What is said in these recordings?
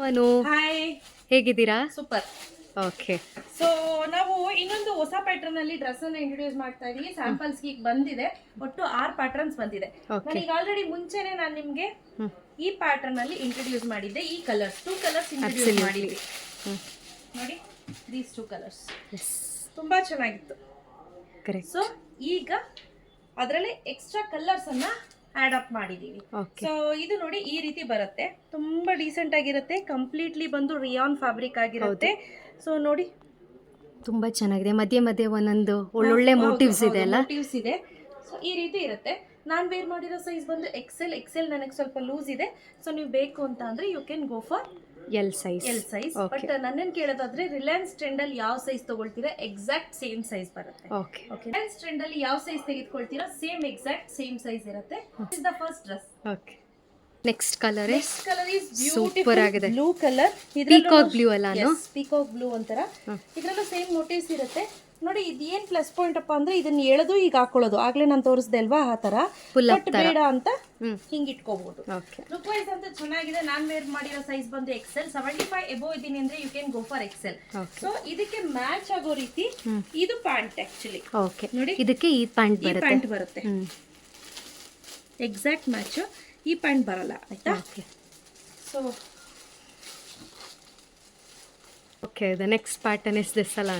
ಅನು hi, ಹೇಗಿದ್ದೀರಾ? Super. Okay, so ನಾವು ಇನ್ನೊಂದು ಹೊಸ ಪ್ಯಾಟರ್ನ್ ಅಲ್ಲಿ ಡ್ರೆಸ್ ಅನ್ನ ಇಂಟ್ರೊಡ್ಯೂಸ್ ಮಾಡ್ತಾ ಇದೀವಿ. ಸ್ಯಾಂಪಲ್ಸ್ ಈಗ ಬಂದಿದೆ, ಒಟ್ಟು 6 ಪ್ಯಾಟರ್ನ್ಸ್ ಬಂದಿದೆ. ನನಗೆ ಆಲ್ರೆಡಿ ಮುಂಚೆನೆ ನಾನು ನಿಮ್ಗೆ ಈ ಪ್ಯಾಟರ್ನ್ ಅಲ್ಲಿ ಇಂಟ್ರೊಡ್ಯೂಸ್ ಮಾಡಿದ್ದೆ. ಈ ಕಲರ್ಸ್ 2 ಕಲರ್ಸ್ ಇಂಟ್ರೊಡ್ಯೂಸ್ ಮಾಡಿದ್ವಿ ನೋಡಿ. ದೀಸ್ 2 ಕಲರ್ಸ್ ತುಂಬಾ ಚೆನ್ನಾಗಿತ್ತು. ಸೊ ಈಗ ಅದರಲ್ಲಿ ಎಕ್ಸ್ಟ್ರಾ ಕಲರ್ಸ್ ಅನ್ನ ಆಡ್ ಅಪ್ ಮಾಡಿದೀವಿ. ಸೊ ಇದು ನೋಡಿ ಈ ರೀತಿ ಬರುತ್ತೆ, ತುಂಬಾ ಡೀಸೆಂಟ್ ಆಗಿರುತ್ತೆ. ಕಂಪ್ಲೀಟ್ಲಿ ಬಂದು ರಿಯಾನ್ ಫ್ಯಾಬ್ರಿಕ್ ಆಗಿರುತ್ತೆ. ಸೊ ನೋಡಿ ತುಂಬಾ ಚೆನ್ನಾಗಿದೆ. ಮಧ್ಯೆ ಮಧ್ಯೆ ಒಂದೊಂದು ಒಳ್ಳೊಳ್ಳೆ ಮೋಟಿವ್ಸ್ ಇದೆ ಅಲ್ಲ, ಮೋಟಿವ್ಸ್ ಇದೆ. ಸೊ ಈ ರೀತಿ ಇರುತ್ತೆ. ನಾನು ವೇರ್ ಮಾಡಿರೋ ಸೈಜ್ ಬಂದು ಎಕ್ಸೆಲ್ ನನಗೆ ಸ್ವಲ್ಪ ಲೂಸ್ ಇದೆ. ಸೊ ನೀವು ಬೇಕು ಅಂತ ಅಂದ್ರೆ you can go for L size. But ನನ್ನನ್ನು ಕೇಳೋದಾದ್ರೆ ರಿಲಯನ್ಸ್ ಟ್ರೆಂಡ್ ಅಲ್ಲಿ ಯಾವ ಸೈಜ್ ತಗೊಳ್ತೀರಾ ಎಕ್ಸಾಕ್ಟ್ ಸೇಮ್ ಸೈಜ್ ಬರುತ್ತೆ. ಓಕೆ, ರಿಲಯನ್ಸ್ ಟ್ರೆಂಡ್ ಅಲ್ಲಿ ಯಾವ ಸೈಜ್ ತೆಗೆದುಕೊಳ್ತೀರಾ ಸೇಮ್ ಎಕ್ಸಾಕ್ಟ್ ಸೇಮ್ ಸೈಜ್ ಇರುತ್ತೆ. This is the first dress. Okay, next colour is super ಆಗಿದೆ. ಬ್ಲೂ ಕಲರ್, ಪೀಕಾಕ್ ಬ್ಲೂ ಅಲ್ಲ? ಪೀಕಾಕ್ ಬ್ಲೂ ಅಂತಾರ. ಇದ್ರಲ್ಲೂ ಸೇಮ್ ಮೋಟಿವ್ಸ್ ಇರುತ್ತೆ ನೋಡಿ. ಇದೇನ್ ಪ್ಲಸ್ ಪಾಯಿಂಟ್ ಅಪ್ಪ ಅಂದ್ರೆ ಇದನ್ನ ಎಳೆದು ಈಗ ಹಾಕೊಳ್ಳೋದು. ಆಗ್ಲೇ ನಾನು ತೋರಿಸ್ದೆ ಅಲ್ವಾ ಆ ತರ. ಬಟ್ ಬೇಡ ಅಂತ ಹಿಂಗ್ ಇಟ್ಕೋಬಹುದು. ಲುಕ್ ವೈಸ್ ಅಂತ ಚೆನ್ನಾಗಿದೆ. ನಾನ್ ವೇರ್ ಮಾಡಿರೋ ಸೈಜ್ ಬಂದು ಎಕ್ಸೆಲ್. 75 ಎಬೋ ಇದೀನಿ ಅಂದ್ರೆ you can go for XL. So ಇದಕ್ಕೆ ಮ್ಯಾಚ್ ಆಗೋ ರೀತಿ ಇದು ಪ್ಯಾಂಟ್ ಆಕ್ಚುಲಿ. ಓಕೆ, ನೋಡಿ ಇದಕ್ಕೆ ಈ ಪ್ಯಾಂಟ್ ಬರುತ್ತೆ ಎಕ್ಸಾಕ್ಟ್ ಮ್ಯಾಚ್. ಈ ಪ್ಯಾಂಟ್ ಬರಲ್ಲ, ಆಯ್ತಾ? So okay, the next pattern is this ಅಲ್ಲ?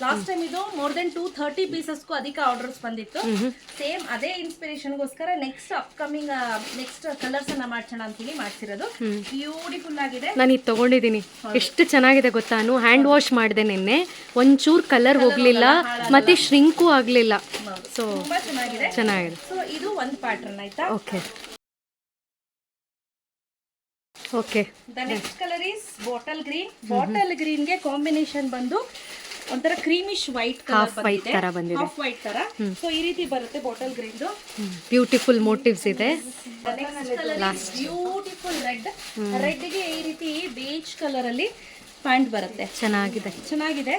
ಲಾಸ್ಟ್ ಟೈಮ್ ಇದು ಮೋರ್ ದೆನ್ 230 ಪೀಸಸ್ಗೂ ಅಧಿಕ ಆರ್ಡರ್ಸ್ ಬಂದಿತ್ತು. ಸೇಮ್ ಅದೇ ಇನ್ಸ್ಪಿರೇಷನ್ಗೋಸ್ಕರ ನೆಕ್ಸ್ಟ್ ಕಲರ್ಸ್ ಅನ್ನ ಮಾಡ್ಸೋಣ ಅಂತೀನಿ ಮಾಡ್ಸಿರೋದು. ಬ್ಯೂಟಿಫುಲ್ ಆಗಿದೆ. ನಾನು ಇದು ತಗೊಂಡಿದ್ದೀನಿ, ಎಷ್ಟು ಚೆನ್ನಾಗಿದೆ ಗೊತ್ತಾ? ನಾನು ಹ್ಯಾಂಡ್ ವಾಶ್ ಮಾಡಿದೆ ನಿನ್ನೆ, ಒಂಚೂರು ಕಲರ್ ಹೋಗ್ಲಿಲ್ಲ ಮತ್ತೆ ಶ್ರಿಂಕು ಆಗ್ಲಿಲ್ಲ. ಸೊ ತುಂಬಾ ಚೆನ್ನಾಗಿದೆ. ಸೊ ಇದು ಒಂದು ಪ್ಯಾಟರ್ನ್, ಆಯ್ತಾ? Okay okay, the next colour is bottle green. Bottle green ಗೆ ಕಾಂಬಿನೇಷನ್ ಬಂದು ಒಂಥರ ಕ್ರೀಮಿಶ್ ವೈಟ್ ಕಲರ್ ಬಂದಿದೆ, ಹಾಫ್ ವೈಟ್ ತರ. ಸೊ ಈ ರೀತಿ ಬರುತ್ತೆ ಬಾಟಲ್ ಗ್ರೀನ್. ಬ್ಯೂಟಿಫುಲ್ ಮೋಟಿವ್ಸ್ ಇದೆ. ಬ್ಯೂಟಿಫುಲ್ ರೆಡ್ ಗೆ ಈ ರೀತಿ ಬೇಜ್ ಕಲರ್ ಅಲ್ಲಿ ಪ್ಯಾಂಟ್ ಬರುತ್ತೆ. ಚೆನ್ನಾಗಿದೆ.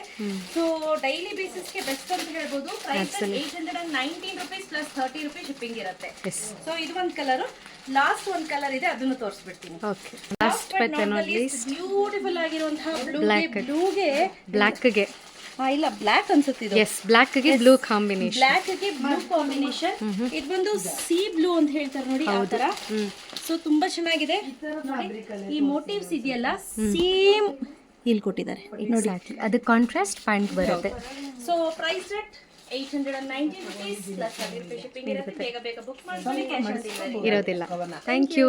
ಸೊ ಡೈಲಿ ಬೇಸಿಸ್ ಗೆ ಬೆಸ್ಟ್ ಅಂತ ಹೇಳ್ಬೋದು. Price 819 rupees plus 30 rupees shipping ಇರುತ್ತೆ. ಸೊ ಇದು ಒಂದು ಕಲರ್. ಲಾಸ್ಟ್ ಒಂದು ಕಲರ್ ಇದೆ, ಅದನ್ನು ತೋರಿಸ್ಬಿಡ್ತೀನಿ. ಬ್ಯೂಟಿಫುಲ್ ಆಗಿರುವಂತಹ ಬ್ಲೂಗೆ ಬ್ಲಾಕ್ಗೆ ಇಲ್ಲ ಬ್ಲಾಕ್ ಅನ್ಸುತ್ತೆ ಇದು. ಬ್ಲಾಕ್ ಗೆ ಬ್ಲೂ ಕಾಂಬಿನೇಷನ್. ಇದು ಬಂದು ಸಿ ಬ್ಲೂ ಅಂತ ಹೇಳ್ತಾರೆ ನೋಡಿ, ಆ ತರ. ಸೊ ತುಂಬಾ ಚೆನ್ನಾಗಿದೆ. ಈ ಮೋಟಿವ್ಸ್ ಇದೆಯಲ್ಲ ಸೇಮ್ ಇಲ್ಲಿ ಕೊಟ್ಟಿದ್ದಾರೆ ನೋಡಿ. ಅದು ಕಾಂಟ್ರಾಸ್ಟ್ ಪ್ಯಾಂಟ್ ಬರುತ್ತೆ. So price rate 819 rupees plus 30 rupees shipping ಇರುತ್ತೆ. ಬೇಗ ಬುಕ್ ಮಾಡ್ಕೊಳ್ಳಿ, ಕ್ಯಾಶ್ ಆನ್ ಡೆಲಿವರಿ ಇರೋದಿಲ್ಲ. Thank you.